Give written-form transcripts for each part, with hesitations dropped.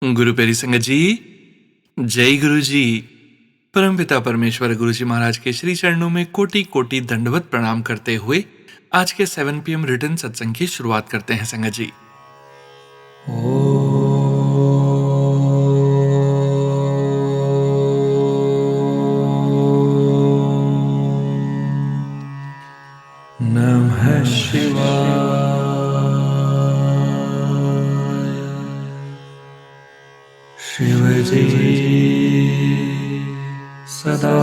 गुरु प्यारी संगत जी, जय गुरु जी। परमपिता परमेश्वर गुरु जी महाराज के श्री चरणों में कोटि कोटि दंडवत प्रणाम करते हुए आज के 7 PM रिटर्न सत्संग की शुरुआत करते हैं संगत जी। नमः शिवाय। शिव जी सदा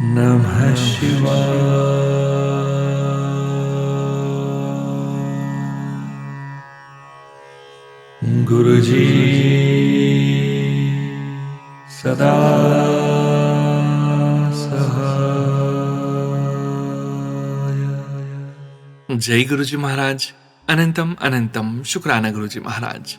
नमः शिवाय। गुरु जी सदा सहाय। जय गुरु जी महाराज। अनंतम अनंतम शुक्राना गुरु जी महाराज।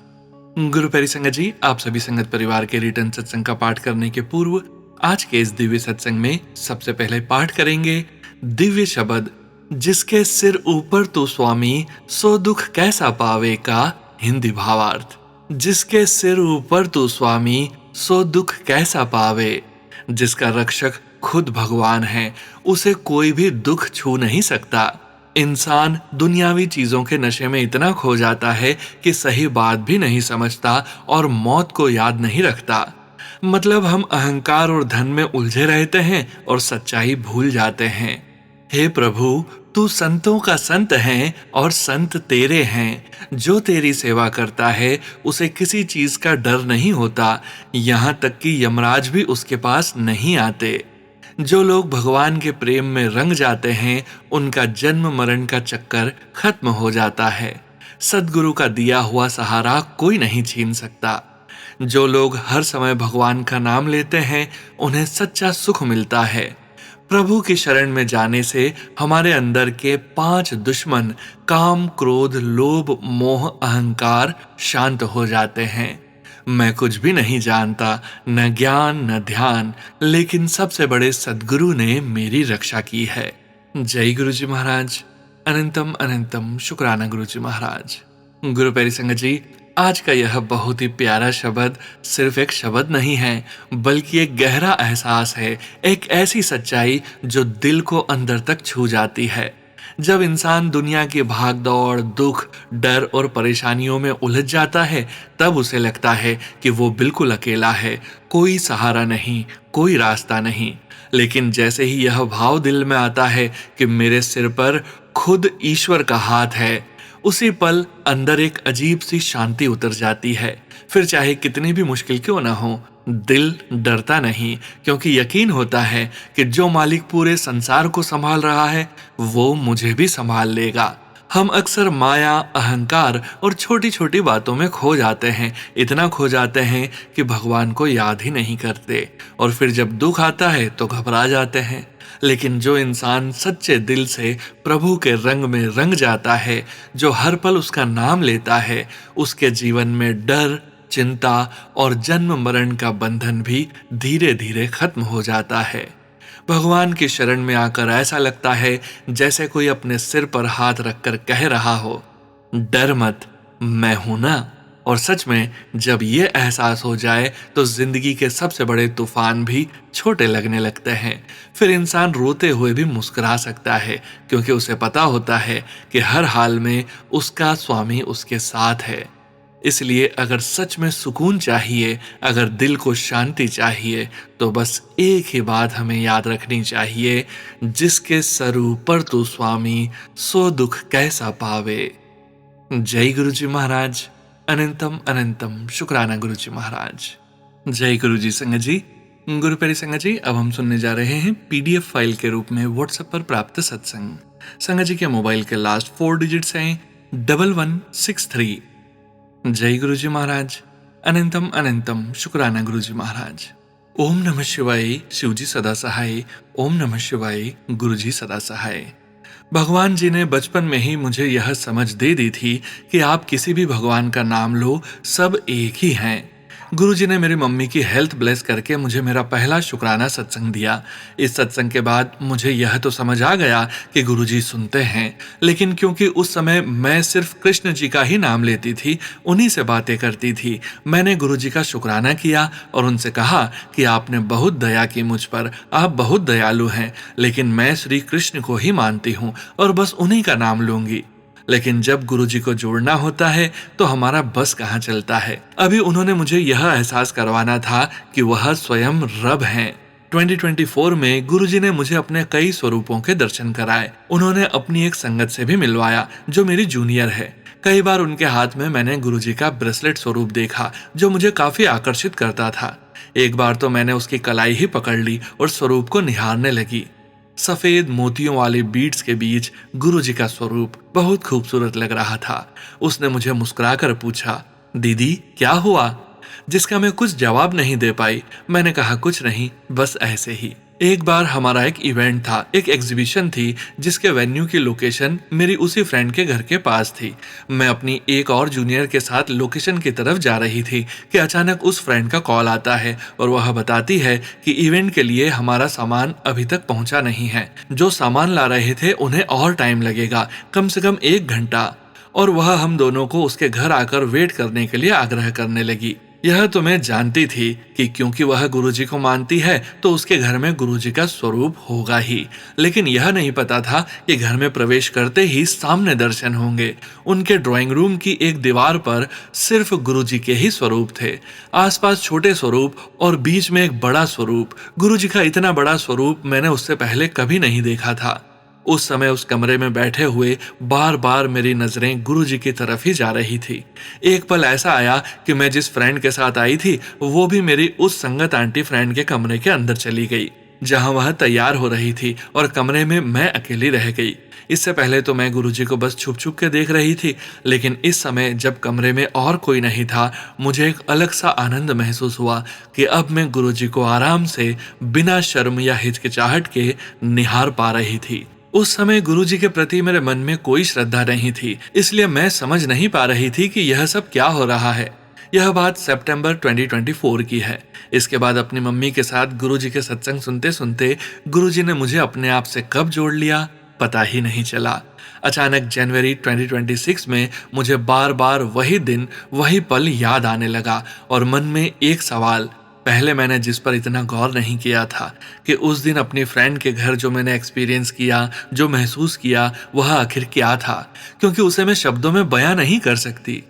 गुरु प्यारी संगत जी, आप सभी संगत परिवार के रिटर्न सत्संग का पाठ करने के पूर्व आज के इस दिव्य सत्संग में सबसे पहले पाठ करेंगे दिव्य शब्द जिसके सिर ऊपर तू स्वामी सो दुख कैसा पावे का हिंदी भावार्थ। जिसके सिर ऊपर तू स्वामी सो दुख कैसा पावे। जिसका रक्षक खुद भगवान है, उसे कोई भी दुख छू नहीं सकता। इंसान दुनियावी चीजों के नशे में इतना खो जाता है कि सही बात भी नहीं समझता और मौत को याद नहीं रखता। मतलब हम अहंकार और धन में उलझे रहते हैं और सच्चाई भूल जाते हैं। हे प्रभु, तू संतों का संत है और संत तेरे हैं। जो तेरी सेवा करता है उसे किसी चीज का डर नहीं होता, यहाँ तक कि यमराज भी उसके पास नहीं आते। जो लोग भगवान के प्रेम में रंग जाते हैं उनका जन्म मरण का चक्कर खत्म हो जाता है। सद्गुरु का दिया हुआ सहारा कोई नहीं छीन सकता। जो लोग हर समय भगवान का नाम लेते हैं उन्हें सच्चा सुख मिलता है। प्रभु की शरण में जाने से हमारे अंदर के 5 दुश्मन काम, क्रोध, लोभ, मोह, अहंकार शांत हो जाते हैं। मैं कुछ भी नहीं जानता, न ज्ञान न ध्यान, लेकिन सबसे बड़े सद्गुरु ने मेरी रक्षा की है। जय गुरु जी महाराज। अनंतम अनंतम शुक्राना गुरु जी महाराज। गुरु प्यारी संगत जी, आज का यह बहुत ही प्यारा शब्द सिर्फ एक शब्द नहीं है, बल्कि एक गहरा एहसास है, एक ऐसी सच्चाई जो दिल को अंदर तक छू जाती है। जब इंसान दुनिया की भाग दौड़, दुख, डर और परेशानियों में उलझ जाता है, तब उसे लगता है कि वो बिल्कुल अकेला है, कोई सहारा नहीं, कोई रास्ता नहीं। लेकिन जैसे ही यह भाव दिल में आता है कि मेरे सिर पर खुद ईश्वर का हाथ है, उसी पल अंदर एक अजीब सी शांति उतर जाती है। फिर चाहे कितनी भी मुश्किल क्यों ना हो, दिल डरता नहीं, क्योंकि यकीन होता है कि जो मालिक पूरे संसार को संभाल रहा है वो मुझे भी संभाल लेगा। हम अक्सर माया, अहंकार और छोटी छोटी बातों में खो जाते हैं, इतना खो जाते हैं कि भगवान को याद ही नहीं करते, और फिर जब दुख आता है तो घबरा जाते हैं। लेकिन जो इंसान सच्चे दिल से प्रभु के रंग में रंग जाता है, जो हर पल उसका नाम लेता है, उसके जीवन में डर, चिंता और जन्म मरण का बंधन भी धीरे धीरे खत्म हो जाता है। भगवान की शरण में आकर ऐसा लगता है जैसे कोई अपने सिर पर हाथ रखकर कह रहा हो, डर मत, मैं हूं ना। और सच में जब ये एहसास हो जाए तो जिंदगी के सबसे बड़े तूफान भी छोटे लगने लगते हैं। फिर इंसान रोते हुए भी मुस्कुरा सकता है, क्योंकि उसे पता होता है कि हर हाल में उसका स्वामी उसके साथ है। इसलिए अगर सच में सुकून चाहिए, अगर दिल को शांति चाहिए, तो बस एक ही बात हमें याद रखनी चाहिए, जिसके सर ऊपर तू स्वामी सो दुख कैसा पावे। जय गुरु जी महाराज। अनंतम अनंतम शुक्राना गुरु जी महाराज। जय गुरु जी संगत जी। गुरु प्यारी संगत जी, अब हम सुनने जा रहे हैं PDF फाइल के रूप में व्हाट्सएप पर प्राप्त सत्संग। संगत जी के मोबाइल के लास्ट 4 डिजिट्स हैं 1163। जय गुरु जी महाराज। अनंतम अनंतम शुक्राना गुरु जी महाराज। ओम नमः शिवाय। शिव जी सदा सहाय। ओम नमः शिवाय। गुरु जी सदा सहाय। भगवान जी ने बचपन में ही मुझे यह समझ दे दी थी कि आप किसी भी भगवान का नाम लो, सब एक ही हैं। गुरुजी ने मेरी मम्मी की हेल्थ ब्लेस करके मुझे मेरा पहला शुक्राना सत्संग दिया। इस सत्संग के बाद मुझे यह तो समझ आ गया कि गुरुजी सुनते हैं, लेकिन क्योंकि उस समय मैं सिर्फ कृष्ण जी का ही नाम लेती थी, उन्हीं से बातें करती थी, मैंने गुरुजी का शुक्राना किया और उनसे कहा कि आपने बहुत दया की मुझ पर, आप बहुत दयालु हैं, लेकिन मैं श्री कृष्ण को ही मानती हूँ और बस उन्हीं का नाम लूंगी। लेकिन जब गुरुजी को जोड़ना होता है तो हमारा बस कहाँ चलता है। अभी उन्होंने मुझे यह एहसास करवाना था कि वह स्वयं रब हैं। 2024 में गुरुजी ने मुझे अपने कई स्वरूपों के दर्शन कराए। उन्होंने अपनी एक संगत से भी मिलवाया जो मेरी जूनियर है। कई बार उनके हाथ में मैंने गुरुजी का ब्रेसलेट स्वरूप देखा जो मुझे काफी आकर्षित करता था। एक बार तो मैंने उसकी कलाई ही पकड़ ली और स्वरूप को निहारने लगी। सफेद मोतियों वाले बीड्स के बीच गुरुजी का स्वरूप बहुत खूबसूरत लग रहा था। उसने मुझे मुस्कुराकर पूछा, दीदी क्या हुआ? जिसका मैं कुछ जवाब नहीं दे पाई। मैंने कहा कुछ नहीं, बस ऐसे ही। एक बार हमारा एक इवेंट था, एक एग्जीबिशन थी जिसके वेन्यू की लोकेशन मेरी उसी फ्रेंड के घर के पास थी। मैं अपनी एक और जूनियर के साथ लोकेशन की तरफ जा रही थी कि अचानक उस फ्रेंड का कॉल आता है और वह बताती है कि इवेंट के लिए हमारा सामान अभी तक पहुंचा नहीं है। जो सामान ला रहे थे उन्हें और टाइम लगेगा, कम से कम 1 घंटा। और वह हम दोनों को उसके घर आकर वेट करने के लिए आग्रह करने लगी। यह तो मैं जानती थी कि क्योंकि वह गुरुजी को मानती है तो उसके घर में गुरुजी का स्वरूप होगा ही, लेकिन यह नहीं पता था कि घर में प्रवेश करते ही सामने दर्शन होंगे। उनके ड्राइंग रूम की एक दीवार पर सिर्फ गुरुजी के ही स्वरूप थे, आसपास छोटे स्वरूप और बीच में एक बड़ा स्वरूप। गुरुजी का इतना बड़ा स्वरूप मैंने उससे पहले कभी नहीं देखा था। उस समय उस कमरे में बैठे हुए बार बार मेरी नजरें गुरुजी की तरफ ही जा रही थी। एक पल ऐसा आया कि मैं जिस फ्रेंड के साथ आई थी वो भी मेरी उस संगत आंटी फ्रेंड के कमरे के अंदर चली गई, जहां वह तैयार हो रही थी और कमरे में मैं अकेली रह गई। इससे पहले तो मैं गुरुजी को बस छुप छुप के देख रही थी, लेकिन इस समय जब कमरे में और कोई नहीं था, मुझे एक अलग सा आनंद महसूस हुआ कि अब मैं गुरुजी को आराम से बिना शर्म या हिचकिचाहट के निहार पा रही थी। उस समय गुरुजी के प्रति मेरे मन में कोई श्रद्धा नहीं थी, इसलिए मैं समझ नहीं पा रही थी कि यह सब क्या हो रहा है। यह बात सितंबर 2024 की है। इसके बाद अपनी मम्मी के साथ गुरुजी के सत्संग सुनते सुनते गुरुजी ने मुझे अपने आप से कब जोड़ लिया, पता ही नहीं चला। अचानक जनवरी 2026 में मुझे बार बार वही दिन वही पल याद आने लगा और मन में एक सवाल, पहले मैंने जिस पर इतना गौर नहीं किया था कि उस दिन अपनी फ्रेंड के घर जो मैंने एक्सपीरियंस किया, जो महसूस किया, वह आखिर क्या था, क्योंकि उसे मैं शब्दों में बयां नहीं कर सकती।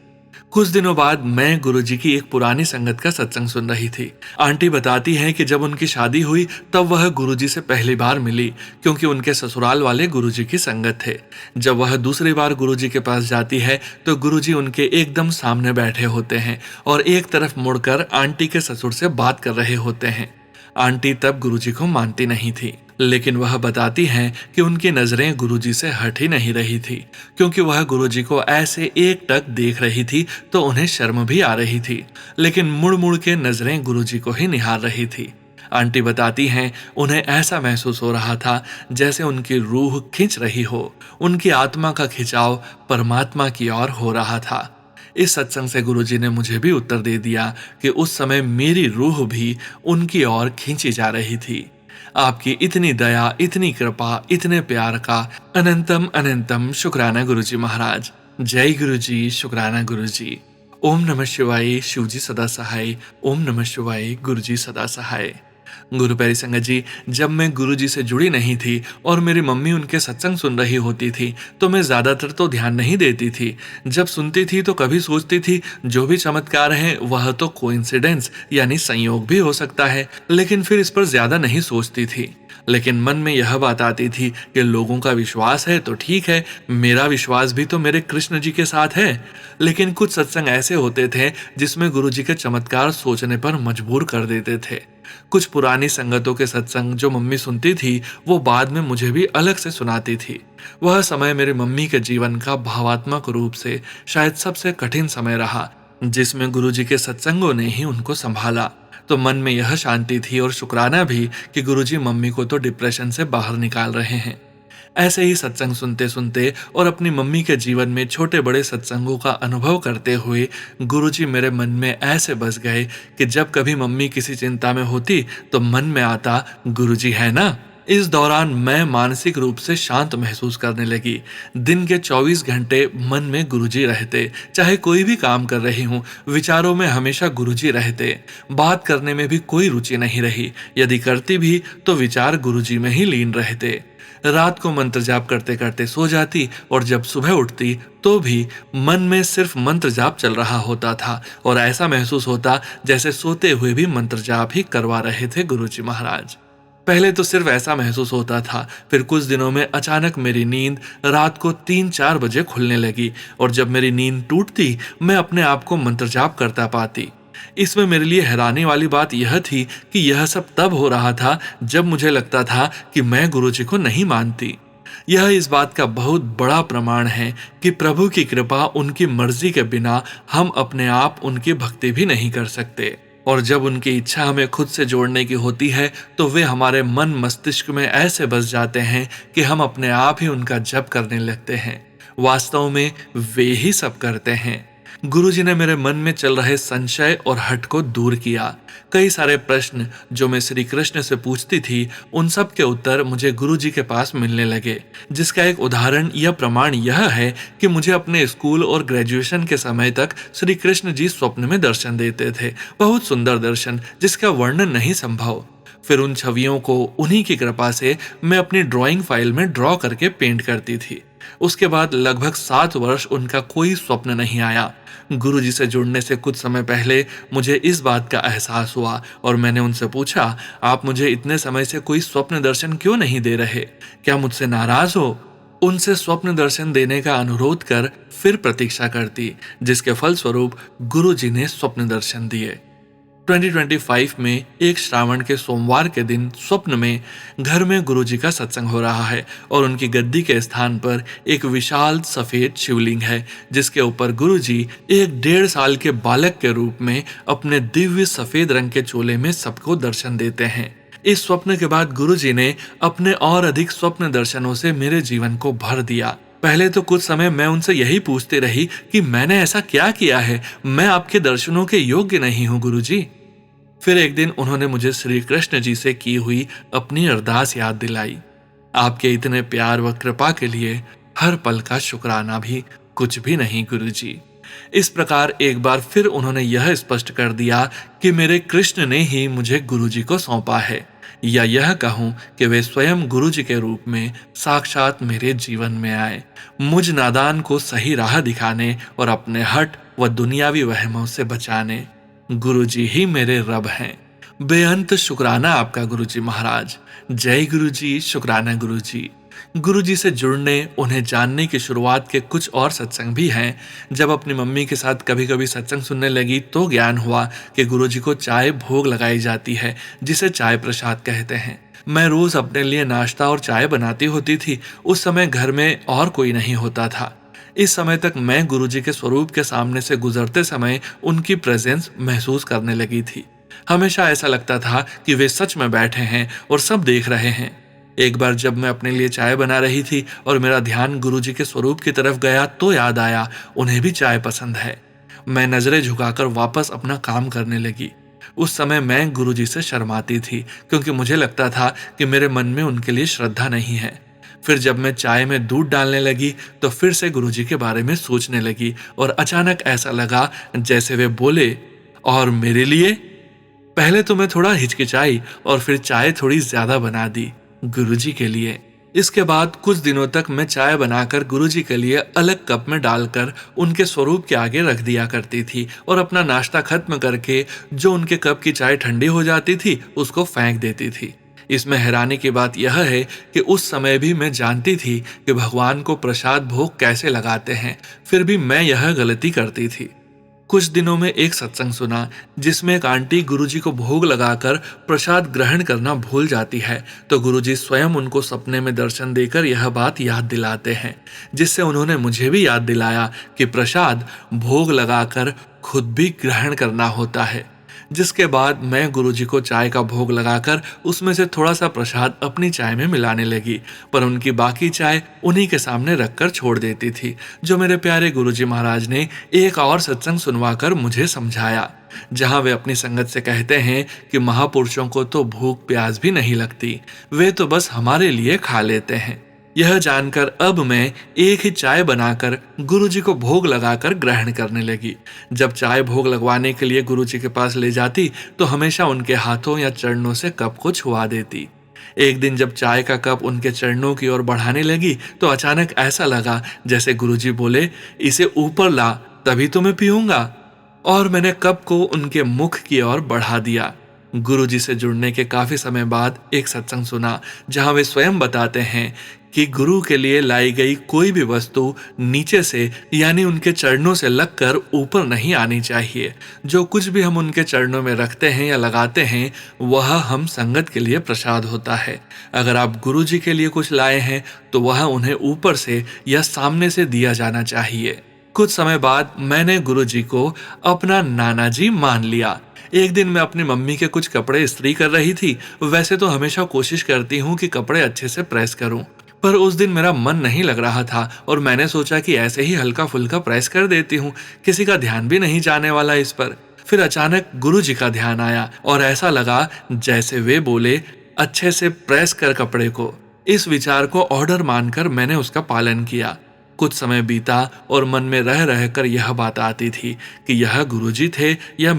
कुछ दिनों बाद मैं गुरुजी की एक पुरानी संगत का सत्संग सुन रही थी। आंटी बताती हैं कि जब उनकी शादी हुई तब वह गुरुजी से पहली बार मिली, क्योंकि उनके ससुराल वाले गुरुजी की संगत थे। जब वह दूसरी बार गुरुजी के पास जाती है तो गुरुजी उनके एकदम सामने बैठे होते हैं और एक तरफ मुड़कर आंटी के ससुर से बात कर रहे होते हैं। आंटी तब गुरुजी को मानती नहीं थी, लेकिन वह बताती हैं कि उनकी नजरें गुरुजी से हट ही नहीं रही थी, क्योंकि वह गुरुजी को ऐसे एक टक देख रही थी तो उन्हें शर्म भी आ रही थी, लेकिन मुड़ मुड़ के नजरें गुरुजी को ही निहार रही थी। आंटी बताती हैं उन्हें ऐसा महसूस हो रहा था जैसे उनकी रूह खिंच रही हो, उनकी आत्मा का खिंचाव परमात्मा की ओर हो रहा था। इस सत्संग से गुरुजी ने मुझे भी उत्तर दे दिया कि उस समय मेरी रूह भी उनकी ओर खींची जा रही थी। आपकी इतनी दया, इतनी कृपा, इतने प्यार का अनंतम अनंतम शुक्राना गुरुजी महाराज। जय गुरुजी, शुक्राना गुरुजी। ओम नमः शिवाय, शिवजी सदा सहाय। ओम नमः शिवाय, गुरुजी सदा सहाय। गुरु प्यारी संगत जी, जब मैं गुरुजी से जुड़ी नहीं थी और मेरी मम्मी उनके सत्संग सुन रही होती थी तो मैं ज्यादातर तो ध्यान नहीं देती थी। जब सुनती थी तो कभी सोचती थी जो भी चमत्कार है वह तो कोइंसिडेंस यानी संयोग भी हो सकता है, लेकिन फिर इस पर ज्यादा नहीं सोचती थी। लेकिन मन में यह बात आती थी कि लोगों का विश्वास है तो ठीक है, मेरा विश्वास भी तो मेरे कृष्ण जी के साथ है। लेकिन कुछ सत्संग ऐसे होते थे जिसमें गुरुजी के चमत्कार सोचने पर मजबूर कर देते थे। कुछ पुरानी संगतों के सत्संग जो मम्मी सुनती थी वो बाद में मुझे भी अलग से सुनाती थी। वह समय मेरी मम्मी के जीवन का भावात्मक रूप से शायद सबसे कठिन समय रहा, जिसमें गुरुजी के सत्संगों ने ही उनको संभाला। तो मन में यह शांति थी और शुक्राना भी कि गुरुजी मम्मी को तो डिप्रेशन से बाहर निकाल रहे हैं। ऐसे ही सत्संग सुनते सुनते और अपनी मम्मी के जीवन में छोटे बड़े सत्संगों का अनुभव करते हुए गुरुजी मेरे मन में ऐसे बस गए कि जब कभी मम्मी किसी चिंता में होती तो मन में आता, गुरुजी है ना। इस दौरान मैं मानसिक रूप से शांत महसूस करने लगी। दिन के 24 घंटे मन में गुरुजी रहते, चाहे कोई भी काम कर रही हूँ, विचारों में हमेशा गुरुजी रहते। बात करने में भी कोई रुचि नहीं रही, यदि करती भी तो विचार गुरुजी में ही लीन रहते। रात को मंत्र जाप करते करते सो जाती और जब सुबह उठती तो भी मन में सिर्फ मंत्र जाप चल रहा होता था और ऐसा महसूस होता जैसे सोते हुए भी मंत्र जाप ही करवा रहे थे गुरुजी महाराज। पहले तो सिर्फ ऐसा महसूस होता था, फिर कुछ दिनों में अचानक मेरी नींद रात को 3-4 बजे खुलने लगी और जब मेरी नींद टूटती मैं अपने आप को मंत्र जाप करता पाती। इसमें मेरे लिए हैरानी वाली बात यह थी कि यह सब तब हो रहा था जब मुझे लगता था कि मैं गुरुजी को नहीं मानती। यह इस बात का बहुत बड़ा प्रमाण है कि प्रभु की कृपा, उनकी मर्जी के बिना हम अपने आप उनकी भक्ति भी नहीं कर सकते। और जब उनकी इच्छा हमें खुद से जोड़ने की होती है तो वे हमारे मन मस्तिष्क में ऐसे बस जाते हैं कि हम अपने आप ही उनका जप करने लगते हैं। वास्तव में वे ही सब करते हैं। गुरुजी ने मेरे मन में चल रहे संशय और हट को दूर किया। कई सारे प्रश्न जो मैं श्री कृष्ण से पूछती थी, उन सब के उत्तर मुझे गुरुजी के पास मिलने लगे, जिसका एक उदाहरण या प्रमाण यह है कि मुझे अपने स्कूल और ग्रेजुएशन के समय तक श्री कृष्ण जी स्वप्न में दर्शन देते थे। बहुत सुंदर दर्शन जिसका वर्णन नहीं संभव। फिर उन छवियों को उन्हीं की कृपा से मैं अपनी ड्राइंग फाइल में ड्रॉ करके पेंट करती थी। उसके बाद लगभग 7 वर्ष उनका कोई स्वप्न नहीं आया। गुरुजी से जुड़ने से कुछ समय पहले मुझे इस बात का एहसास हुआ और मैंने उनसे पूछा, आप मुझे इतने समय से कोई स्वप्न दर्शन क्यों नहीं दे रहे? क्या मुझसे नाराज हो? उनसे स्वप्न दर्शन देने का अनुरोध कर फिर प्रतीक्षा करती, जिसके फलस्वरूप गुरुजी ने स्वप्न दर्शन दिए। 2025 में एक श्रावण के सोमवार के दिन स्वप्न में घर में गुरुजी का सत्संग हो रहा है और उनकी गद्दी के स्थान पर एक विशाल सफेद शिवलिंग है, जिसके ऊपर गुरुजी एक 1.5 साल के बालक के रूप में अपने दिव्य सफेद रंग के चोले में सबको दर्शन देते हैं। इस स्वप्न के बाद गुरुजी ने अपने और अधिक स्वप्न दर्शनों से मेरे जीवन को भर दिया। पहले तो कुछ समय मैं उनसे यही पूछती रही कि मैंने ऐसा क्या किया है, मैं आपके दर्शनों के योग्य नहीं हूं गुरुजी। फिर एक दिन उन्होंने मुझे श्री कृष्ण जी से की हुई अपनी अरदास याद दिलाई। आपके इतने प्यार व कृपा के लिए हर पल का शुक्राना भी कुछ भी नहीं गुरुजी। इस प्रकार एक बार फिर उन्होंने यह स्पष्ट कर दिया कि मेरे कृष्ण ने ही मुझे गुरुजी को सौंपा है, या यह कहूं कि वे स्वयं गुरुजी के रूप में साक्षात मेरे जीवन में आए, मुझ नादान को सही राह दिखाने और अपने हट व दुनियावी वहमों से बचाने। गुरुजी ही मेरे रब हैं। बेअंत शुक्राना आपका गुरुजी महाराज। जय गुरुजी, शुक्राना गुरुजी। गुरुजी से जुड़ने, उन्हें जानने की शुरुआत के कुछ और सत्संग भी हैं। जब अपनी मम्मी के साथ कभी कभी सत्संग सुनने लगी तो ज्ञान हुआ कि गुरुजी को चाय भोग लगाई जाती है, जिसे चाय प्रसाद कहते हैं। मैं रोज अपने लिए नाश्ता और चाय बनाती होती थी। उस समय घर में और कोई नहीं होता था। इस समय तक मैं गुरुजी के स्वरूप के सामने से गुजरते समय उनकी प्रेजेंस महसूस करने लगी थी। हमेशा ऐसा लगता था कि वे सच में बैठे हैं और सब देख रहे हैं। एक बार जब मैं अपने लिए चाय बना रही थी और मेरा ध्यान गुरुजी के स्वरूप की तरफ गया तो याद आया उन्हें भी चाय पसंद है। मैं नजरें झुकाकर वापस अपना काम करने लगी। उस समय मैं गुरुजी से शर्माती थी क्योंकि मुझे लगता था कि मेरे मन में उनके लिए श्रद्धा नहीं है। फिर जब मैं चाय में दूध डालने लगी तो फिर से गुरुजी के बारे में सोचने लगी और अचानक ऐसा लगा जैसे वे बोले, और मेरे लिए? पहले तो मैं थोड़ा हिचकिचाई और फिर चाय थोड़ी ज्यादा बना दी गुरुजी के लिए। इसके बाद कुछ दिनों तक मैं चाय बनाकर गुरुजी के लिए अलग कप में डालकर उनके स्वरूप के आगे रख दिया करती थी और अपना नाश्ता खत्म करके जो उनके कप की चाय ठंडी हो जाती थी उसको फेंक देती थी। इसमें हैरानी की बात यह है कि उस समय भी मैं जानती थी कि भगवान को प्रसाद भोग कैसे लगाते हैं, फिर भी मैं यह गलती करती थी। कुछ दिनों में एक सत्संग सुना जिसमें एक आंटी गुरुजी को भोग लगाकर प्रसाद ग्रहण करना भूल जाती है, तो गुरुजी स्वयं उनको सपने में दर्शन देकर यह बात याद दिलाते हैं, जिससे उन्होंने मुझे भी याद दिलाया कि प्रसाद भोग लगाकर खुद भी ग्रहण करना होता है। जिसके बाद मैं गुरुजी को चाय का भोग लगाकर उसमें से थोड़ा सा प्रसाद अपनी चाय में मिलाने लगी, पर उनकी बाकी चाय उन्हीं के सामने रखकर छोड़ देती थी, जो मेरे प्यारे गुरुजी महाराज ने एक और सत्संग सुनवाकर मुझे समझाया, जहां वे अपनी संगत से कहते हैं कि महापुरुषों को तो भूख प्यास भी नहीं लगती, वे तो बस हमारे लिए खा लेते हैं। यह जानकर अब मैं एक ही चाय बनाकर गुरुजी को भोग लगाकर ग्रहण करने लगी। जब चाय भोग लगवाने के लिए गुरुजी के पास ले जाती तो हमेशा उनके हाथों या चरणों से कप को छुआ देती। एक दिन जब चाय का कप उनके चरणों की ओर बढ़ाने लगी तो अचानक ऐसा लगा जैसे गुरुजी बोले, इसे ऊपर ला तभी तो मैं पीऊंगा। और मैंने कप को उनके मुख की ओर बढ़ा दिया। गुरुजी से जुड़ने के काफी समय बाद एक सत्संग सुना, जहां वे स्वयं बताते हैं कि गुरु के लिए लाई गई कोई भी वस्तु नीचे से यानी उनके चरणों से लगकर ऊपर नहीं आनी चाहिए। जो कुछ भी हम उनके चरणों में रखते हैं या लगाते हैं वह हम संगत के लिए प्रसाद होता है। अगर आप गुरुजी के लिए कुछ लाए हैं तो वह उन्हें ऊपर से या सामने से दिया जाना चाहिए। कुछ समय बाद मैंने गुरुजी को अपना नाना जी मान लिया। एक दिन मैं अपनी मम्मी के कुछ कपड़े इस्त्री कर रही थी। वैसे तो हमेशा कोशिश करती हूँ कि कपड़े अच्छे से प्रेस करूं, पर उस दिन मेरा मन नहीं लग रहा था और मैंने सोचा कि ऐसे ही हल्का फुल्का प्रेस कर देती हूँ, किसी का ध्यान भी नहीं जाने वाला इस पर। फिर अचानक गुरुजी का ध्यान आया और ऐसा लगा जैसे वे बोले, अच्छे से प्रेस कर कपड़े को। इस विचार को ऑर्डर मानकर मैंने उसका पालन किया। कुछ समय बीता और मन में रह रहकर यह बात आती थी कि यह गुरुजी थे या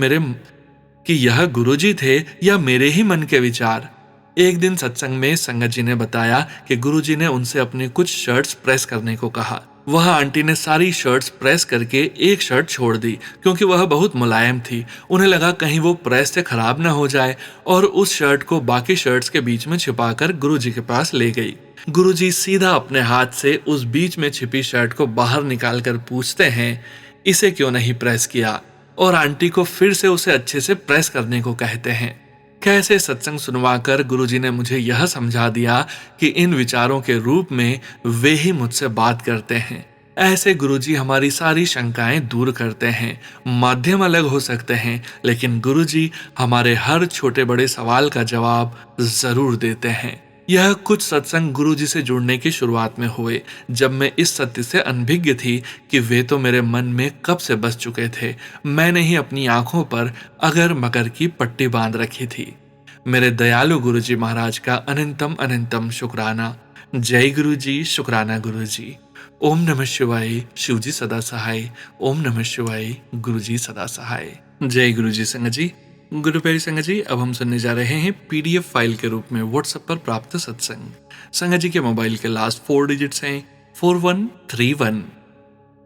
मेरे ही मन के विचार। एक दिन सत्संग में संगत जी ने बताया कि गुरुजी ने उनसे अपनी कुछ शर्ट्स प्रेस करने को कहा। वह आंटी ने सारी शर्ट्स प्रेस करके एक शर्ट छोड़ दी, क्योंकि वह बहुत मुलायम थी। उन्हें लगा कहीं वो प्रेस से खराब ना हो जाए, और उस शर्ट को बाकी शर्ट्स के बीच में छिपाकर गुरुजी के पास ले गई। गुरुजी सीधा अपने हाथ से उस बीच में छिपी शर्ट को बाहर निकालकर पूछते हैं, इसे क्यों नहीं प्रेस किया? और आंटी को फिर से उसे अच्छे से प्रेस करने को कहते हैं। कैसे सत्संग सुनवाकर गुरुजी ने मुझे यह समझा दिया कि इन विचारों के रूप में वे ही मुझसे बात करते हैं। ऐसे गुरुजी हमारी सारी शंकाएं दूर करते हैं। माध्यम अलग हो सकते हैं, लेकिन गुरुजी हमारे हर छोटे बड़े सवाल का जवाब जरूर देते हैं। यह कुछ सत्संग गुरुजी से जुड़ने की शुरुआत में हुए, जब मैं इस सत्य से अनभिज्ञ थी कि वे तो मेरे मन में कब से बस चुके थे। मैंने ही अपनी आंखों पर अगर मगर की पट्टी बांध रखी थी। मेरे दयालु गुरुजी महाराज का अनंतम अनंतम शुक्राना। जय गुरुजी, शुक्राना गुरुजी। ओम नमः शिवाय, शिवजी सदा सहाय। ओम नमः शिवाय, गुरुजी सदा सहाय। जय गुरुजी संगत जी। गुरु प्यारी संगत जी, अब हम सुनने जा रहे हैं पीडीएफ फाइल के रूप में व्हाट्सएप पर प्राप्त सत्संग। संगत जी के मोबाइल के लास्ट 4 डिजिट्स हैं 4131।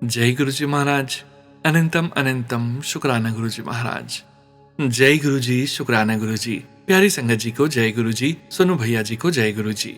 जय गुरुजी महाराज। अनंतम अनंतम शुक्राना गुरुजी महाराज। जय गुरुजी, शुक्राना गुरुजी। प्यारी संगत जी को जय गुरुजी, सोनू भैया जी को जय गुरुजी।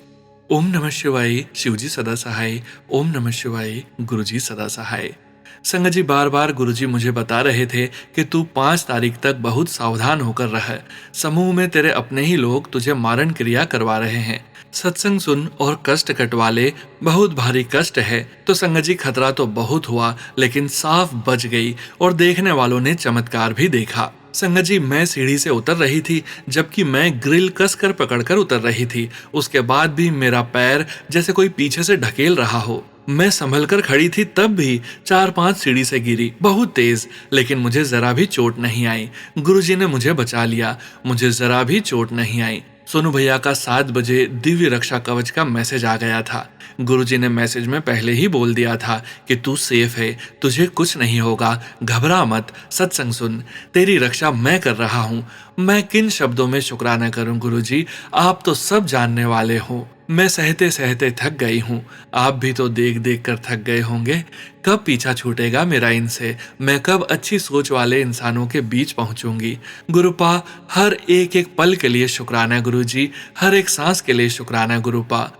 ओम नमः शिवाय, शिवजी सदा सहाय। ओम नमः शिवाय, गुरुजी सदा सहाय। संगत जी, बार बार गुरुजी मुझे बता रहे थे कि तू 5 तारीख तक बहुत सावधान होकर रह। समूह में तेरे अपने ही लोग तुझे मारण क्रिया करवा रहे हैं। सत्संग सुन और कष्ट कटवा ले, बहुत भारी कष्ट है। तो संगत जी, खतरा तो बहुत हुआ, लेकिन साफ बच गई और देखने वालों ने चमत्कार भी देखा। संगत जी, मैं सीढ़ी से उतर रही थी, जबकि मैं ग्रिल कसकर पकड़कर उतर रही थी। उसके बाद भी मेरा पैर जैसे कोई पीछे से ढकेल रहा हो। मैं संभल कर खड़ी थी, तब भी 4-5 सीढ़ी से गिरी, बहुत तेज, लेकिन मुझे जरा भी चोट नहीं आई। गुरुजी ने मुझे बचा लिया, मुझे जरा भी चोट नहीं आई। सोनू भैया का 7 बजे दिव्य रक्षा कवच का मैसेज आ गया था। गुरुजी ने मैसेज में पहले ही बोल दिया था कि तू सेफ है, तुझे कुछ नहीं होगा, घबरा मत, सत्संग सुन, तेरी रक्षा मैं कर रहा हूँ। मैं किन शब्दों में शुक्राना करूं गुरुजी, आप तो सब जानने वाले हो। मैं सहते सहते थक गई हूँ, आप भी तो देख देख कर थक गए होंगे। कब पीछा छूटेगा मेरा इनसे, मैं कब अच्छी सोच वाले इंसानों के बीच पहुंचूंगी। गुरुपा, हर एक एक पल के लिए शुक्राना गुरुजी, हर एक सांस के लिए शुक्राना गुरुपा।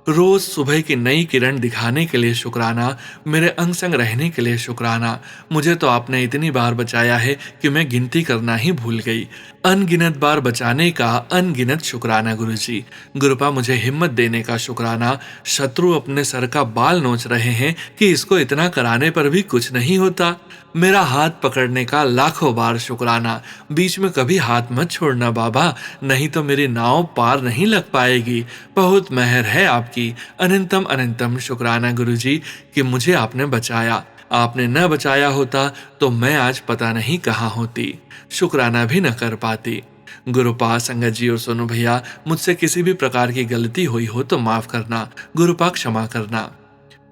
रोज सुबह की नई किरण दिखाने के लिए शुक्राना, मेरे अंग संग रहने के लिए शुक्राना। मुझे तो आपने इतनी बार बचाया है कि मैं गिनती करना ही भूल गई। अनगिनत बार बचाने का अनगिनत शुक्राना गुरुजी। गुरुपा मुझे हिम्मत देने का शुक्राना। शत्रु अपने सर का बाल नोच रहे हैं कि इसको इतना कराने पर भी कुछ नहीं होता। मेरा हाथ पकड़ने का लाखों बार शुक्राना। बीच में कभी हाथ मत छोड़ना बाबा, नहीं तो मेरी नाव पार नहीं लग पाएगी। बहुत मेहर है आपकी। अनंतम अनंतम शुक्राना गुरुजी कि मुझे आपने बचाया। आपने न बचाया होता तो मैं आज पता नहीं कहाँ होती, शुक्राना भी न कर पाती। गुरुपा, संगत जी और सोनू भैया, मुझसे किसी भी प्रकार की गलती हुई हो तो माफ करना। गुरुपा, क्षमा करना।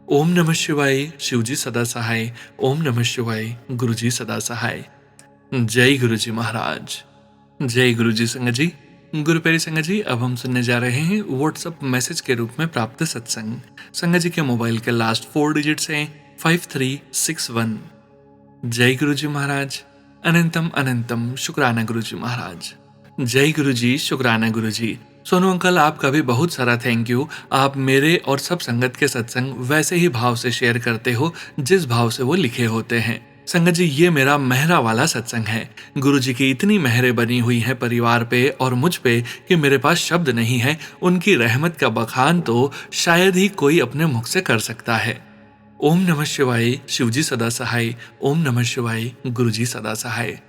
ओम नमः शिवाय। शिवजी सदा सहाय। ओम नमः शिवाय। गुरुजी सदा सहाय। जय गुरुजी महाराज। जय गुरुजी। संगत जी, गुरु प्यारी संगत जी, अब हम सुनने जा रहे हैं व्हाट्सएप मैसेज के रूप में प्राप्त सत्संग। संगत जी के मोबाइल के लास्ट 4 डिजिट्स हैं 5361। जय गुरुजी महाराज। अनंतम अनंतम शुक्राना गुरुजी महाराज। जय गुरुजी, शुक्राना गुरुजी। सोनू अंकल, आपका भी बहुत सारा थैंक यू। आप मेरे और सब संगत के सत्संग वैसे ही भाव से शेयर करते हो जिस भाव से वो लिखे होते हैं। संगत जी, ये मेरा मेहरा वाला सत्संग है। गुरुजी की इतनी मेहरें बनी हुई हैं परिवार पे और मुझ पे कि मेरे पास शब्द नहीं है। उनकी रहमत का बखान तो शायद ही कोई अपने मुख से कर सकता है। ओम नमः शिवाय। शिवजी सदा सहाय। ओम नमः शिवाय। गुरुजी सदा सहाय।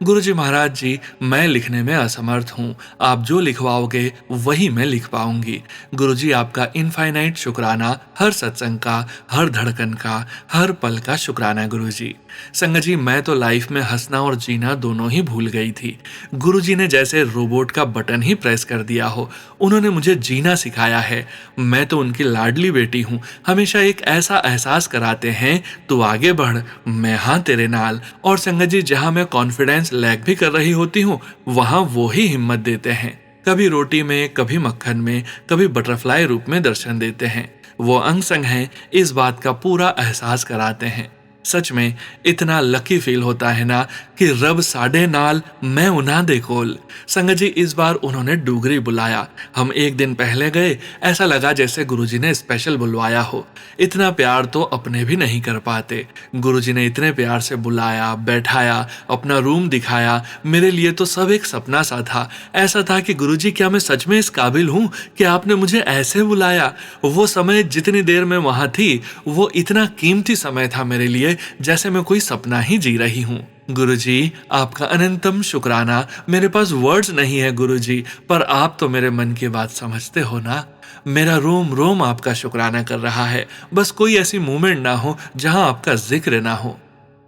गुरुजी महाराज जी, मैं लिखने में असमर्थ हूँ। आप जो लिखवाओगे वही मैं लिख पाऊंगी। गुरुजी, आपका इनफाइनाइट शुक्राना, हर सत्संग का, हर धड़कन का, हर पल का शुक्राना गुरुजी। संगत जी, मैं तो लाइफ में हंसना और जीना दोनों ही भूल गई थी। गुरुजी ने जैसे रोबोट का बटन ही प्रेस कर दिया हो। उन्होंने मुझे जीना सिखाया है। मैं तो उनकी लाडली बेटी हूँ। हमेशा एक ऐसा एहसास कराते हैं, तू आगे बढ़, मैं हाँ तेरे नाल। और संगत जी, जहाँ मैं कॉन्फिडेंस लैग भी कर रही होती हूँ, वहाँ वो ही हिम्मत देते हैं। कभी रोटी में, कभी मक्खन में, कभी बटरफ्लाई रूप में दर्शन देते हैं। वो अंग संग हैं, इस बात का पूरा एहसास कराते हैं। सच में इतना लकी फील होता है ना कि रब साडे नाल, मैं उन्हा दे कोल। संगत जी, इस बार उन्होंने डूगरी बुलाया। हम एक दिन पहले गए, ऐसा लगा जैसे गुरुजी ने स्पेशल बुलवाया हो। इतना प्यार तो अपने भी नहीं कर पाते। गुरुजी ने इतने प्यार से बुलाया, बैठाया, अपना रूम दिखाया। मेरे लिए तो सब एक सपना सा था। ऐसा था कि गुरुजी, क्या मैं सच में इस काबिल हूँ कि आपने मुझे ऐसे बुलाया। वो समय जितनी देर में वहां थी, वो इतना कीमती समय था मेरे लिए, जैसे मैं कोई सपना ही जी रही हूँ। गुरुजी, आपका अनंतम शुक्राना। मेरे पास वर्ड्स नहीं है गुरुजी, पर आप तो मेरे मन की बात समझते हो ना। मेरा रोम रोम आपका शुक्राना कर रहा है। बस कोई ऐसी मोमेंट ना हो जहां आपका जिक्र ना हो।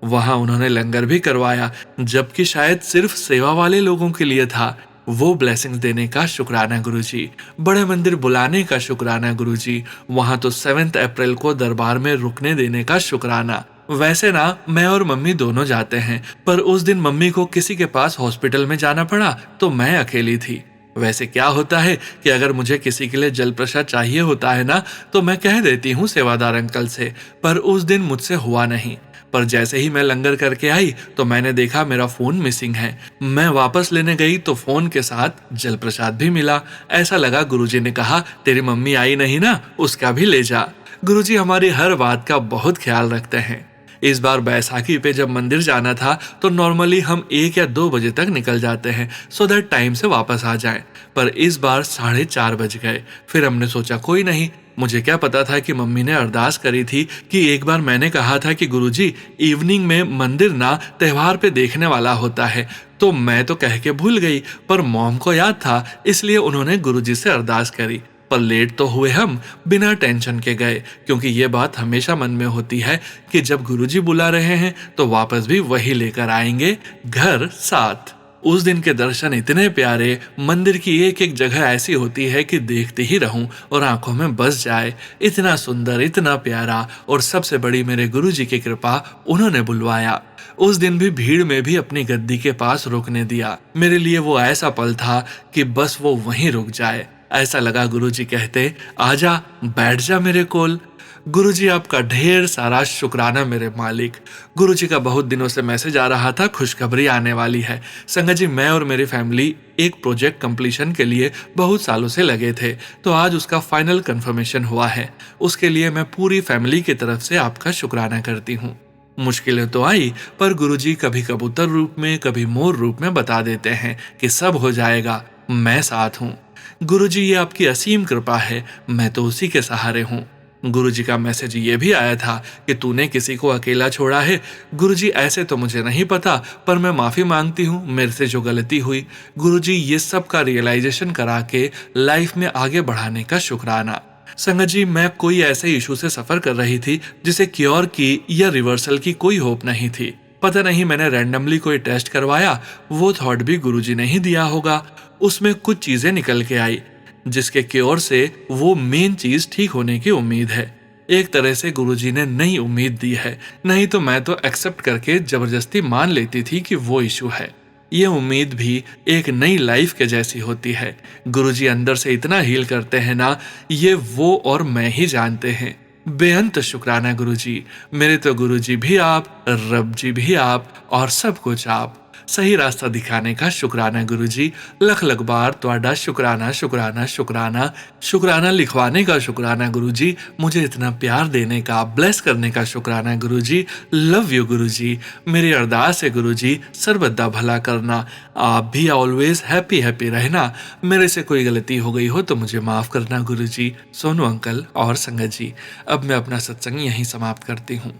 वहां उन्होंने लंगर भी करवाया, जबकि शायद सिर्फ सेवा वाले लोगों के लिए था। वो ब्लेसिंग्स देने का शुक्राना गुरुजी। बड़े मंदिर बुलाने का शुक्राना गुरुजी। वहां तो 7 अप्रैल को दरबार में रुकने देने का शुक्राना। वैसे ना मैं और मम्मी दोनों जाते हैं, पर उस दिन मम्मी को किसी के पास हॉस्पिटल में जाना पड़ा तो मैं अकेली थी। वैसे क्या होता है कि अगर मुझे किसी के लिए जल प्रसाद चाहिए होता है ना, तो मैं कह देती हूँ सेवादार अंकल से, पर उस दिन मुझसे हुआ नहीं। पर जैसे ही मैं लंगर करके आई तो मैंने देखा मेरा फोन मिसिंग है। मैं वापस लेने गई तो फोन के साथ जल प्रसाद भी मिला। ऐसा लगा गुरुजी ने कहा, तेरी मम्मी आई नहीं ना, उसका भी ले जा। गुरुजी हमारी हर बात का बहुत ख्याल रखते हैं। इस बार बैसाखी पे जब मंदिर जाना था तो नॉर्मली हम 1 या 2 बजे तक निकल जाते हैं, सो दैट टाइम से वापस आ जाएं। पर इस बार 4:30 बज गए। फिर हमने सोचा कोई नहीं, मुझे क्या पता था कि मम्मी ने अरदास करी थी कि एक बार मैंने कहा था कि गुरुजी इवनिंग में मंदिर ना त्योहार पे देखने वाला होता है, तो मैं तो कह के भूल गई। पर मॉम को याद था, इसलिए उन्होंने गुरुजी से अरदास करी। पर लेट तो हुए हम, बिना टेंशन के गए, क्योंकि ये बात हमेशा मन में होती है कि जब गुरुजी बुला रहे हैं तो वापस भी वही लेकर आएंगे, घर साथ। उस दिन के दर्शन इतने प्यारे, मंदिर की एक एक जगह ऐसी होती है कि देखते ही रहूं और आंखों में बस जाए। इतना सुंदर, इतना प्यारा, और सबसे बड़ी मेरे गुरुजी की कृपा, उन्होंने बुलवाया। उस दिन भी भीड़ में भी अपनी गद्दी के पास रोकने दिया। मेरे लिए वो ऐसा पल था कि बस वो वहीं रुक जाए। ऐसा लगा गुरुजी कहते, आजा, बैठ जा मेरे कोल। गुरुजी आपका ढेर सारा शुक्राना मेरे मालिक। गुरुजी का बहुत दिनों से मैसेज आ रहा था, खुशखबरी आने वाली है। संगत जी, मैं और मेरी फैमिली एक प्रोजेक्ट कंप्लीशन के लिए बहुत सालों से लगे थे, तो आज उसका फाइनल कंफर्मेशन हुआ है। उसके लिए मैं पूरी फैमिली की तरफ से आपका शुक्राना करती हूँ। मुश्किलें तो आई, पर गुरुजी कभी कबूतर रूप में कभी मोर रूप में बता देते हैं कि सब हो जाएगा, मैं साथ हूँ। गुरुजी, ये आपकी असीम कृपा है, मैं तो उसी के सहारे हूँ। गुरुजी का मैसेज ये भी आया था कि तूने किसी को अकेला छोड़ा है। गुरुजी, ऐसे तो मुझे नहीं पता, पर मैं माफी मांगती हूँ, मेरे से जो गलती हुई। गुरुजी, ये सब का रियलाइजेशन करा के लाइफ में आगे बढ़ाने का शुक्राना। संगत जी, मैं कोई ऐसे इशू से सफर कर रही थी जिसे क्योर की या रिवर्सल की कोई होप नहीं थी। पता नहीं मैंने रैंडमली कोई टेस्ट करवाया, वो थॉट भी गुरुजी ने ही दिया होगा। उसमें कुछ चीजें निकल के आई जिसके क्योर से वो मेन चीज ठीक होने की उम्मीद है। एक तरह से गुरुजी ने नई उम्मीद दी है, नहीं तो मैं तो एक्सेप्ट करके जबरदस्ती मान लेती थी कि वो इशू है। ये उम्मीद भी एक नई लाइफ के जैसी होती है। गुरुजी अंदर से इतना हील करते हैं ना, ये वो और मैं ही जानते हैं। बेअंत शुक्राना गुरुजी। मेरे तो गुरुजी भी आप, रब जी भी आप, और सब कुछ आप। सही रास्ता दिखाने का शुक्राना गुरुजी। लख लख बार ਤੁਹਾਡਾ शुक्राना शुक्राना शुक्राना। शुक्राना लिखवाने का शुक्राना गुरुजी। मुझे इतना प्यार देने का, ब्लेस करने का शुक्राना गुरुजी। लव यू गुरुजी। मेरी अरदास है गुरुजी, सर्वदा भला करना। आप भी ऑलवेज हैप्पी हैप्पी रहना। मेरे से कोई गलती हो गई हो तो मुझे माफ करना गुरुजी। सोनू अंकल और संगत जी, अब मैं अपना सत्संग यहीं समाप्त करती हूँ।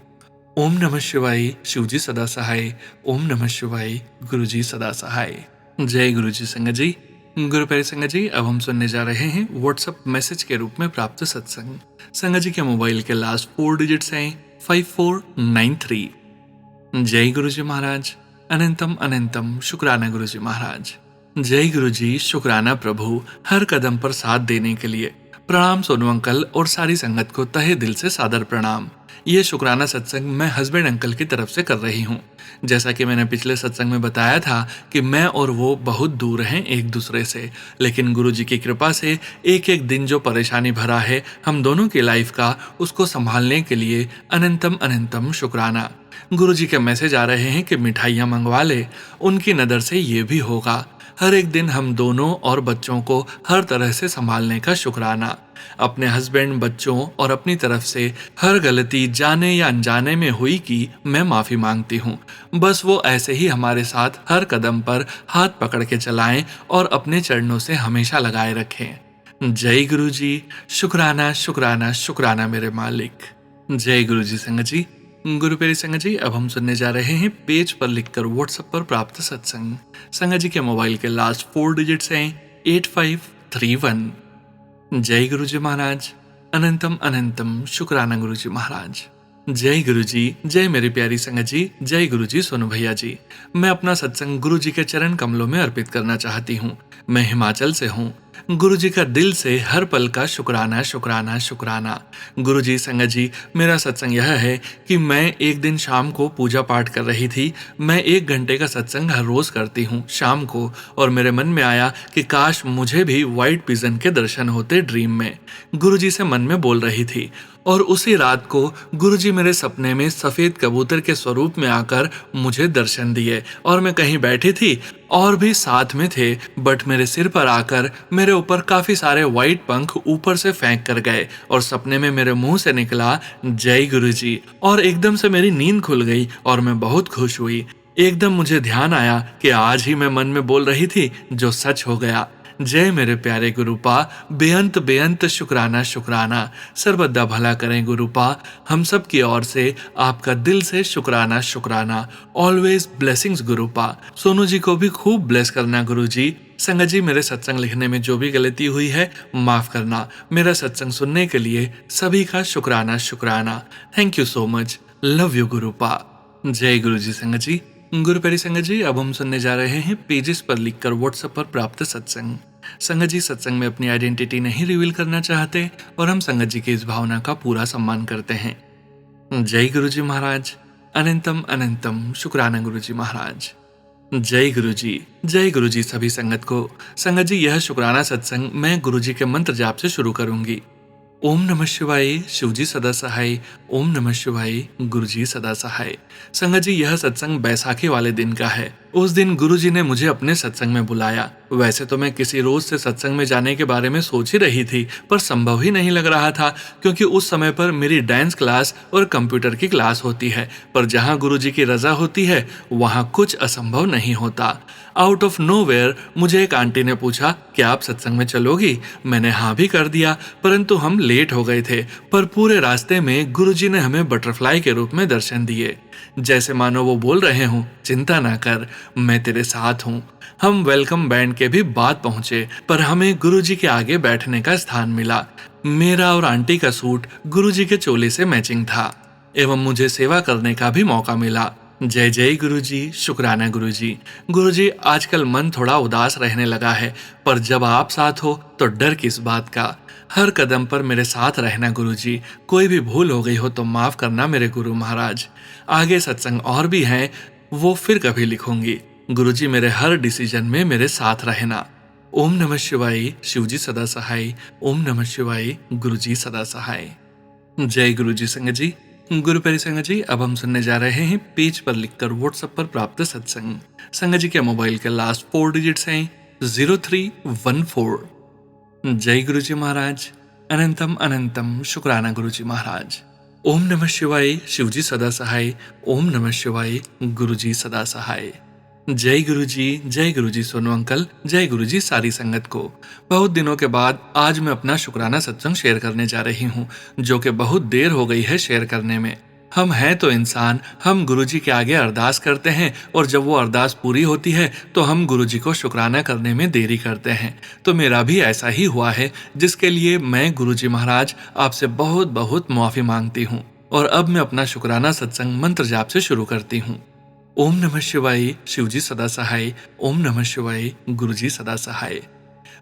ओम नमः शिवाय। शिवजी सदा सहाय। ओम नमः शिवाय। गुरुजी सदा सहाय। जय गुरुजी। संगत जी, गुरु प्यारे संगत जी, अब हम सुनने जा रहे हैं व्हाट्सएप मैसेज के रूप में प्राप्त सत्संग। संगत जी के मोबाइल के लास्ट 4 डिजिट्स हैं 5493। जय गुरुजी महाराज। अनंतम अनंतम शुक्राना गुरुजी महाराज। जय गुरुजी। शुक्राना प्रभु, हर कदम पर साथ देने के लिए। प्रणाम सोनू अंकल और सारी संगत को तहे दिल से सादर प्रणाम। ये शुक्राना सत्संग मैं हस्बैंड अंकल की तरफ से कर रही हूँ। जैसा कि मैंने पिछले सत्संग में बताया था कि मैं और वो बहुत दूर हैं एक दूसरे से, लेकिन गुरुजी की कृपा से एक एक दिन जो परेशानी भरा है हम दोनों की लाइफ का, उसको संभालने के लिए अनंतम अनंतम शुक्राना। गुरुजी के मैसेज आ रहे हैं कि मिठाइयाँ मंगवा ले, उनकी नज़र से ये भी होगा। हर एक दिन हम दोनों और बच्चों को हर तरह से संभालने का शुक्राना। अपने हस्बैंड, बच्चों और अपनी तरफ से हर गलती जाने या अनजाने में हुई की मैं माफी मांगती हूँ। बस वो ऐसे ही हमारे साथ हर कदम पर हाथ पकड़ के चलाएं और अपने चरणों से हमेशा लगाए रखें। जय गुरु जी। शुक्राना शुक्राना शुक्राना मेरे मालिक। जय गुरु जी। संगत जी, गुरु प्यारी संगत जी, अब हम सुनने जा रहे हैं पेज पर लिखकर व्हाट्सएप पर प्राप्त सत्संग। संगत जी के मोबाइल के लास्ट 4 डिजिट्स हैं 8531। जय गुरु जी महाराज। अनंतम अनंतम शुक्राना गुरु जी महाराज। जय गुरु जी। जय मेरी प्यारी संगत जी। जय गुरु जी सोनू भैया जी। मैं अपना सत्संग गुरु जी के चरण कमलों में अर्पित करना चाहती हूँ। मैं हिमाचल से हूँ। गुरु जी का दिल से हर पल का शुक्राना शुक्राना शुक्राना। गुरु जी, संगत जी, मेरा सत्संग यह है कि मैं एक दिन शाम को पूजा पाठ कर रही थी। मैं 1 घंटे का सत्संग हर रोज करती हूँ शाम को, और मेरे मन में आया कि काश मुझे भी व्हाइट पिजन के दर्शन होते ड्रीम में। गुरु जी से मन में बोल रही थी, और उसी रात को गुरुजी मेरे सपने में सफेद कबूतर के स्वरूप में आकर मुझे दर्शन दिए, और मैं कहीं बैठी थी और भी साथ में थे, बट मेरे सिर पर आकर मेरे ऊपर काफी सारे व्हाइट पंख ऊपर से फेंक कर गए, और सपने में मेरे मुंह से निकला जय गुरुजी, और एकदम से मेरी नींद खुल गई और मैं बहुत खुश हुई। एकदम मुझे ध्यान आया कि आज ही मैं मन में बोल रही थी जो सच हो गया। जय मेरे प्यारे गुरुपा। बेअंत बेअंत शुक्राना शुक्राना। सर्वदा भला करें गुरुपा। हम सब की ओर से आपका दिल से शुक्राना शुक्राना। Always blessings गुरुपा। सोनू जी को भी खूब ब्लेस करना गुरुजी। संगत जी, मेरे सत्संग लिखने में जो भी गलती हुई है माफ करना। मेरा सत्संग सुनने के लिए सभी का शुक्राना शुक्राना। Thank you so much. Love you Gurupa. जय गुरु जी। संगत जी, गुरु प्यारी संगत जी, अब हम सुनने जा रहे हैं पेजेस पर लिखकर व्हाट्सएप पर प्राप्त सत्संग। संगत जी सत्संग में अपनी आइडेंटिटी नहीं रिवील करना चाहते, और हम संगत जी की इस भावना का पूरा सम्मान करते हैं। जय गुरु जी महाराज। अनंतम अनंतम शुक्राना गुरु जी महाराज। जय गुरु जी। जय गुरु जी सभी संगत को। संगत जी, यह शुक्राना सत्संग मैं गुरु जी के मंत्र जाप से शुरू करूंगी। ओम नमः शिवाय, शिवजी सदा सहाय। ओम नमः शिवाय, गुरुजी सदा सहाय। संगत जी, यह सत्संग बैसाखी वाले दिन का है। उस दिन गुरुजी ने मुझे अपने सत्संग में बुलाया। वैसे तो मैं किसी रोज से सत्संग में जाने के बारे में सोच ही रही थी, पर संभव ही नहीं लग रहा था, क्योंकि उस समय पर मेरी डांस क्लास और कंप्यूटर की क्लास होती है। पर जहाँ गुरुजी की रजा होती है, वहाँ कुछ असंभव नहीं होता। आउट ऑफ नोवेयर मुझे एक आंटी ने पूछा, क्या आप सत्संग में चलोगी? मैंने हाँ भी कर दिया, परंतु हम लेट हो गए थे। पर पूरे रास्ते में गुरुजी ने हमें बटरफ्लाई के रूप में दर्शन दिए, जैसे मानो वो बोल रहे हों, चिंता ना कर, मैं तेरे साथ हूँ। हम वेलकम बैंड के भी बाद पहुंचे, पर हमें गुरुजी के आगे बैठने का स्थान मिला। मेरा और आंटी का सूट गुरुजी के चोले से मैचिंग था, एवं मुझे सेवा करने का भी मौका मिला। जय जय गुरुजी, शुक्राना गुरुजी। गुरुजी, आजकल मन थोड़ा उदास रहने लगा है, पर जब आप साथ हो तो डर किस बात का। हर कदम पर मेरे साथ रहना गुरुजी। कोई भी भूल हो गई हो तो माफ करना मेरे गुरु महाराज। आगे सत्संग और भी हैं, वो फिर कभी लिखूंगी। गुरुजी, मेरे हर डिसीजन में मेरे साथ रहना। ओम नमः शिवाय, शिवजी सदा सहाय। ओम नमः शिवाय, गुरुजी सदा सहाय। जय गुरुजी। संगत जी, गुरु प्यारी संगत जी, अब हम सुनने जा रहे हैं पेज पर लिखकर व्हाट्सएप पर प्राप्त सत्संग। संगत जी के मोबाइल के लास्ट 4 डिजिट्स हैं 0314। जय गुरुजी महाराज। अनंतम अनंतम शुक्राना गुरुजी महाराज। ओम नमः शिवाय, शिवजी सदा सहाय। ओम नमः शिवाय, गुरुजी सदा सहाय। जय गुरुजी सोनू अंकल, जय गुरुजी सारी संगत को। बहुत दिनों के बाद आज मैं अपना शुक्राना सत्संग शेयर करने जा रही हूँ, जो कि बहुत देर हो गई है शेयर करने में। हम हैं तो इंसान, हम गुरुजी के आगे अरदास करते हैं, और जब वो अरदास पूरी होती है तो हम गुरुजी को शुक्राना करने में देरी करते हैं। तो मेरा भी ऐसा ही हुआ है, जिसके लिए मैं गुरुजी महाराज आपसे बहुत बहुत माफी मांगती हूँ। और अब मैं अपना शुक्राना सत्संग मंत्र जाप से शुरू करती हूँ। ओम नमः शिवाय, शिवजी सदा सहाय। ओम नमः शिवाय, गुरुजी सदा सहाय।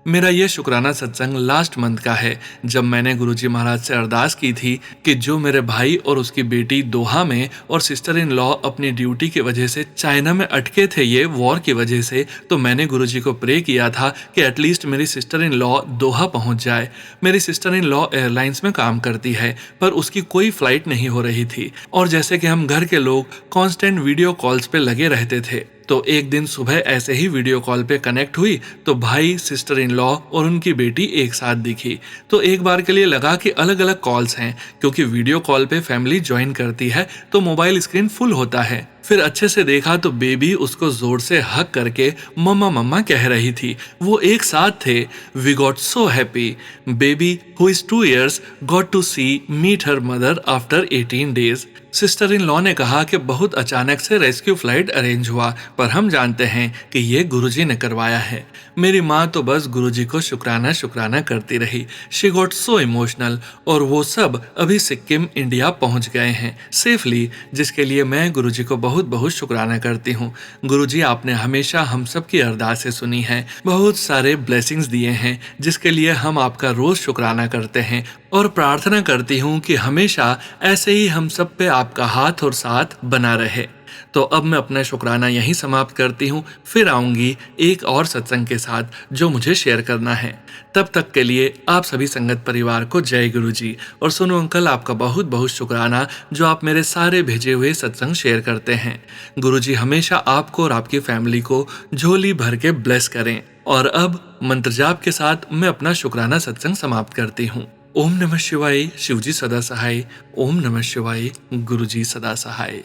मेरा यह शुक्राना सत्संग लास्ट मंथ का है, जब मैंने गुरुजी महाराज से अरदास की थी कि जो मेरे भाई और उसकी बेटी दोहा में और सिस्टर इन लॉ अपनी ड्यूटी की वजह से चाइना में अटके थे, ये वॉर की वजह से, तो मैंने गुरुजी को प्रे किया था कि एटलीस्ट मेरी सिस्टर इन लॉ दोहा पहुंच जाए। मेरी सिस्टर इन लॉ एयरलाइंस में काम करती है, पर उसकी कोई फ्लाइट नहीं हो रही थी, और जैसे कि हम घर के लोग कांस्टेंट वीडियो कॉल्स पे लगे रहते थे, तो एक दिन सुबह ऐसे ही वीडियो कॉल पे कनेक्ट हुई तो भाई, सिस्टर इन लॉ और उनकी बेटी एक साथ दिखी। तो एक बार के लिए लगा कि अलग अलग कॉल्स हैं, क्योंकि वीडियो कॉल पे फैमिली ज्वाइन करती है तो मोबाइल स्क्रीन फुल होता है। फिर अच्छे से देखा तो बेबी उसको जोर से हक करके मम्मा मम्मा कह रही थी। वो एक साथ थे। We got so happy. Baby who is 2 years got to see meet her mother after 18 days। Sister in law ने कहा कि बहुत अचानक से रेस्क्यू फ्लाइट अरेंज हुआ, पर हम जानते हैं कि ये गुरुजी ने करवाया है। मेरी माँ तो बस गुरुजी को शुक्राना शुक्राना करती रही। She got so emotional. और वो सब अभी सिक्किम इंडिया पहुंच गए हैं सेफली, जिसके लिए मैं गुरुजी को बहुत बहुत शुक्राना करती हूँ। गुरुजी, आपने हमेशा हम सब की अरदासें सुनी हैं, बहुत सारे ब्लेसिंग्स दिए हैं, जिसके लिए हम आपका रोज शुक्राना करते हैं, और प्रार्थना करती हूँ कि हमेशा ऐसे ही हम सब पे आपका हाथ और साथ बना रहे। तो अब मैं अपना शुक्राना यहीं समाप्त करती हूँ, फिर आऊंगी एक और सत्संग के साथ जो मुझे शेयर करना है। तब तक के लिए आप सभी संगत परिवार को जय गुरुजी। और सोनू अंकल, आपका बहुत बहुत शुक्राना जो आप मेरे सारे भेजे हुए सत्संग शेयर करते हैं। गुरुजी हमेशा आपको और आपकी फैमिली को झोली भर के ब्लेस करें। और अब मंत्र जाप के साथ मैं अपना शुक्राना सत्संग समाप्त करती हूँ। ओम नमः शिवाय, शिवजी सदा सहाय। ओम नमः शिवाय, गुरुजी सदा सहाय।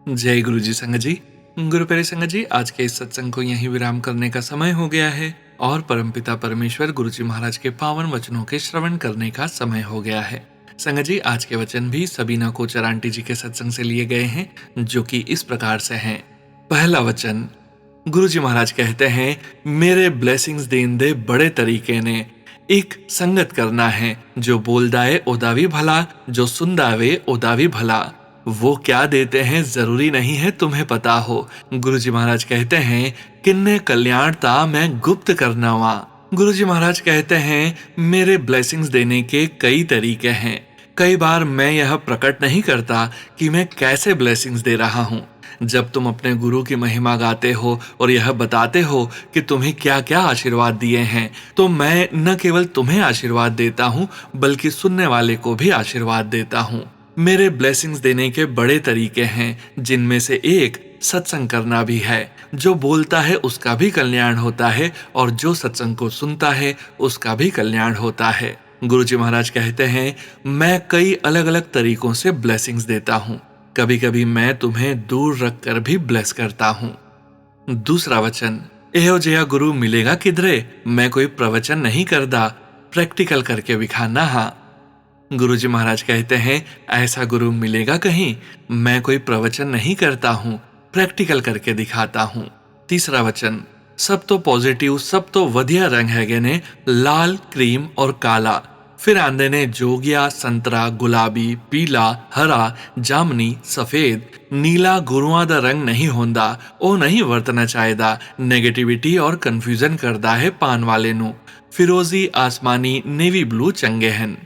जय गुरुजी। संगत जी, गुरु प्यारे संगत जी, आज के इस सत्संग को यहीं विराम करने का समय हो गया है, और परमपिता परमेश्वर गुरुजी महाराज के पावन वचनों के श्रवण करने का समय हो गया है। संगत जी, आज के वचन भी सबीना कोचर आंटी जी के सत्संग से लिए गए हैं, जो कि इस प्रकार से हैं। पहला वचन, गुरुजी महाराज कहते हैं, मेरे ब्लेसिंग्स देन दे बड़े तरीके ने। एक संगत करना है, जो बोलदाए ओदावी भला, जो सुनदावे ओदावी भला। वो क्या देते हैं जरूरी नहीं है तुम्हें पता हो। गुरुजी महाराज कहते हैं, किन्ने कल्याणता मैं गुप्त करनावा। गुरुजी महाराज कहते हैं, मेरे ब्लेसिंग्स देने के कई तरीके हैं। कई बार मैं यह प्रकट नहीं करता कि मैं कैसे ब्लेसिंग्स दे रहा हूँ, जब तुम अपने गुरु की महिमा गाते हो और यह बताते हो कि तुम्हें क्या क्या आशीर्वाद दिए हैं, तो मैं न केवल तुम्हें आशीर्वाद देता हूँ बल्कि सुनने वाले को भी आशीर्वाद देता हूँ। मेरे ब्लेसिंग्स देने के बड़े तरीके हैं, जिनमें से एक सत्संग करना भी है। जो बोलता है उसका भी कल्याण होता है और जो सत्संग को सुनता है उसका भी कल्याण होता है। गुरुजी महाराज कहते हैं, मैं कई अलग अलग तरीकों से ब्लेसिंग्स देता हूँ। कभी कभी मैं तुम्हें दूर रखकर भी ब्लेस करता हूँ। दूसरा वचन, एहो जया गुरु मिलेगा किधरे, मैं कोई प्रवचन नहीं करदा, प्रैक्टिकल करके दिखाना। हाँ, गुरुजी महाराज कहते हैं, ऐसा गुरु मिलेगा कहीं, मैं कोई प्रवचन नहीं करता हूँ, प्रैक्टिकल करके दिखाता हूँ। तीसरा वचन, सब तो पॉजिटिव, सब तो वधिया रंग है ने, लाल, क्रीम और काला। फिर आंदे ने जोगिया, संतरा, गुलाबी, पीला, हरा, जामनी, सफेद। नीला गुरुआं दा रंग नहीं होंदा, ओ नहीं वरतना चाहेदा, नेगेटिविटी और कंफ्यूजन करदा है पान वाले नू। फिरोजी, आसमानी, नेवी ब्लू चंगे हन।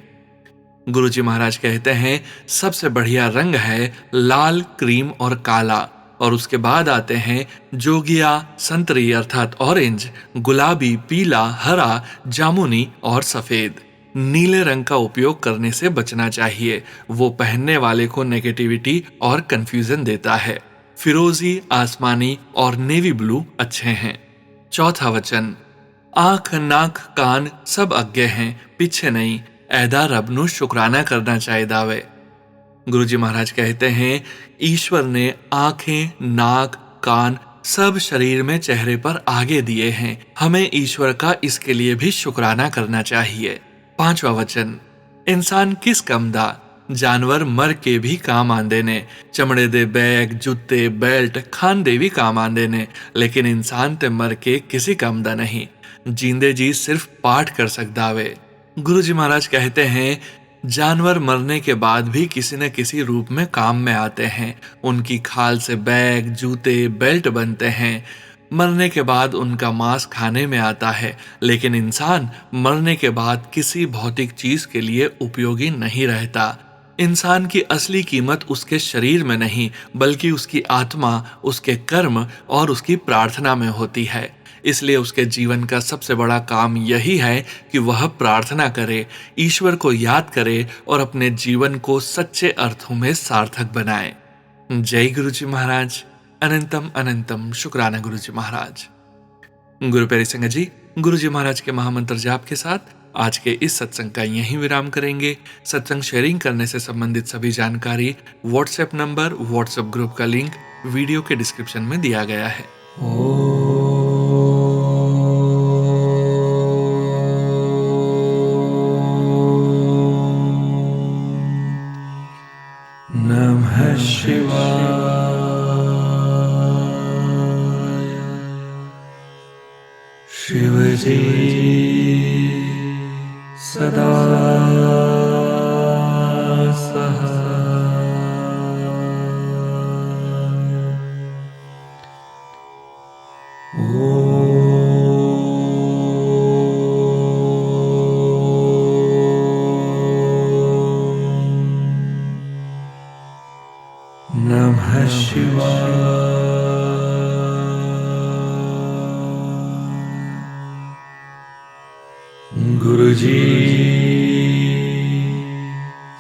गुरुजी महाराज कहते हैं, सबसे बढ़िया रंग है लाल, क्रीम और काला, और उसके बाद आते हैं जोगिया, संतरी अर्थात ऑरेंज, गुलाबी, पीला, हरा, जामुनी और सफेद। नीले रंग का उपयोग करने से बचना चाहिए, वो पहनने वाले को नेगेटिविटी और कंफ्यूजन देता है। फिरोजी, आसमानी और नेवी ब्लू अच्छे हैं। चौथा वचन, आंख, नाक, कान सब अज्ञे हैं, पीछे नहीं, ऐदा रब नु शुक्राना करना चाहिदा वे। गुरुजी महाराज कहते हैं, ईश्वर ने आंखें, नाक, कान सब शरीर में चेहरे पर आगे दिए हैं, हमें ईश्वर का इसके लिए भी शुक्राना करना चाहिए। पांचवा वचन, इंसान किस कम दा, जानवर मर के भी काम आंदे ने, चमड़े दे बैग, जूते, बेल्ट खान दे भी काम आंदे ने, लेकिन इंसान ते मर के किसी कम दा नहीं, जींदे जी सिर्फ पाठ कर सकदा वे। गुरुजी महाराज कहते हैं, जानवर मरने के बाद भी किसी न किसी रूप में काम में आते हैं। उनकी खाल से बैग, जूते, बेल्ट बनते हैं। मरने के बाद उनका मांस खाने में आता है, लेकिन इंसान मरने के बाद किसी भौतिक चीज के लिए उपयोगी नहीं रहता। इंसान की असली कीमत उसके शरीर में नहीं, बल्कि उसकी आत्मा, उसके कर्म और उसकी प्रार्थना में होती है। इसलिए उसके जीवन का सबसे बड़ा काम यही है कि वह प्रार्थना करे, ईश्वर को याद करे और अपने जीवन को सच्चे अर्थों में सार्थक बनाए। जय गुरुजी महाराज। अनंतम अनंतम शुक्राना गुरुजी महाराज। गुरु प्यारी संगत जी, गुरुजी महाराज के महामंत्र जाप के साथ आज के इस सत्संग का यहीं विराम करेंगे। सत्संग शेयरिंग करने से संबंधित सभी जानकारी, व्हाट्सएप नंबर, व्हाट्सएप ग्रुप का लिंक वीडियो के डिस्क्रिप्शन में दिया गया है। नमः शिवाय। शिवजी सदा नमः शिवाय। गुरुजी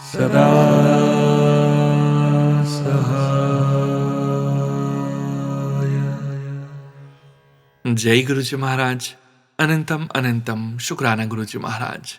सदा सहाय। जय गुरुजी महाराज। अनंतम अनंतम शुक्राना गुरुजी महाराज।